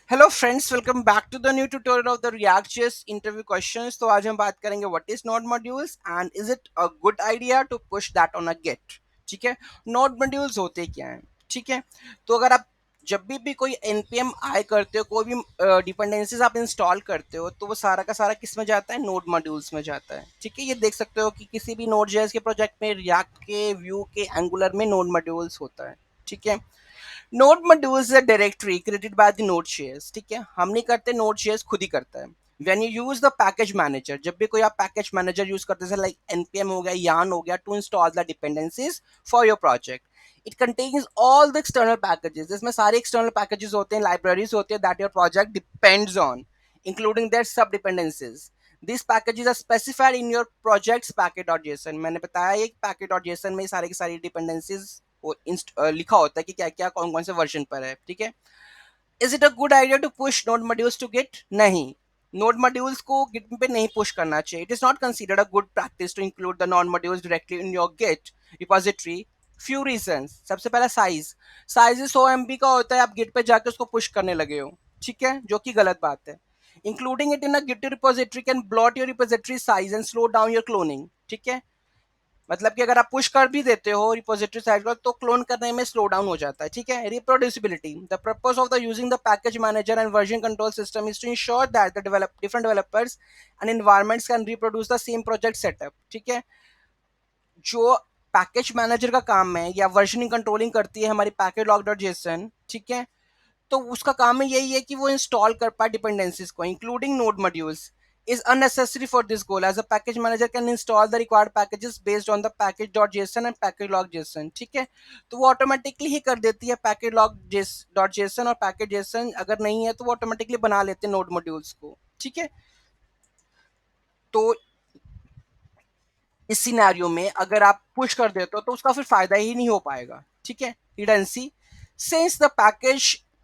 Hello friends, welcome back to the new tutorial of the React.js interview questions. तो आज हम बात करेंगे what is node modules and is it a good idea to push that on a git. ठीक है, node modules होते क्या हैं? ठीक है, तो अगर आप जब भी कोई npm आई करते हो, कोई भी डिपेंडेंसीज आप इंस्टॉल करते हो, तो वो सारा का सारा किस में जाता है? नोड मॉड्यूल्स में जाता है। ठीक है, ये देख सकते हो कि किसी भी नोड जेएस के प्रोजेक्ट में, रिएक्ट के, व्यू के, एंगुलर में नोड मॉड्यूल्स होता है। ठीक है, node modules is a directory created by the node shares. ठीक है, हम नहीं करते, नोड शेयर्स खुद ही करता है। When you use the package manager, जब भी कोई आप पैकेज मैनेजर यूज करते हैं लाइक npm हो गया, yarn हो गया, to install the dependencies for your project, it contains all the external packages. इसमें सारे एक्सटर्नल पैकेजेस होते हैं, लाइब्रेरीज होती है that your project depends on, including their sub dependencies. This packages are specified in your project's package.json। मैंने बताया ये package.json में सारी की सारी डिपेंडेंसीज लिखा होता है कि क्या क्या कौन कौन से वर्जन पर है। ठीक है, is it a good idea to push node modules to git? नहीं, नोड मॉड्यूल्स को गिट पे नहीं पुश करना चाहिए। It is not considered a good practice to include the node modules directly in your git repository. Few reason. सबसे पहला, size 100 MB का होता है, आप गिट पे जाके उसको पुश करने लगे हो। ठीक है, जो कि गलत बात है। Including it in a git repository can bloat your repository size and slow down your cloning. ठीक है, मतलब कि अगर आप पुश कर भी देते हो रिपोजिटरी साइड पर, तो क्लोन करने में स्लो डाउन हो जाता है। ठीक है, reproducibility, the purpose of the using the package manager and version control system is to ensure that the develop different developers and environments can reproduce the same project setup. ठीक है, जो package manager का काम है या versioning controlling करती है हमारी पैकेज लॉग डॉट जेसन, ठीक है, तो उसका काम है यही है कि वो इंस्टॉल कर पाए डिपेंडेंसीज को, including node modules, is unnecessary for this goal as a package manager can install the required packages based on the package.json and package log.json। ठीक है, तो वो ऑटोमेटिकली ही कर देती है package log.json और package json। अगर नहीं है तो वो ऑटोमेटिकली बना लेते हैं नोड मॉड्यूल्स को। ठीक है, तो इस सिनेरियो में अगर आप पुश कर देते हो तो उसका फिर फायदा ही नहीं हो पाएगा। ठीक है, रिडेंसी, since the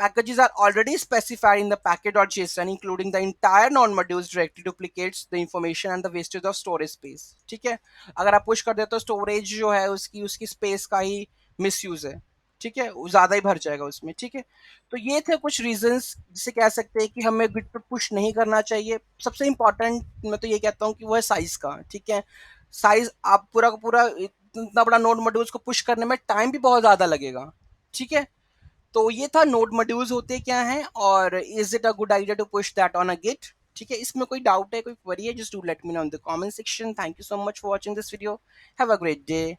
packages are already specified in the package.json including the entire non-modules directly duplicates the information and the wastage of storage space। ठीक है, अगर आप पुश कर देते हो, स्टोरेज जो है उसकी उसकी स्पेस का ही मिसयूज है। ठीक है, वो ज्यादा ही भर जाएगा उसमें। ठीक है, तो ये थे कुछ रीजंस जिसे कह सकते हैं कि हमें गिट पर पुश नहीं करना चाहिए। सबसे इंपॉर्टेंट मैं तो ये कहता हूँ कि वो है साइज का। ठीक है, साइज, आप पूरा का पूरा इतना बड़ा नोड मॉड्यूल्स को पुश करने में टाइम भी बहुत ज्यादा लगेगा। ठीक है, तो ये था नोड मॉड्यूल्स होते क्या हैं और is it a good idea to push that on a git. ठीक है, इसमें कोई डाउट है, कोई क्वेरी है, just do let me know in the comment section. Thank you so much for watching this video. Have a great day.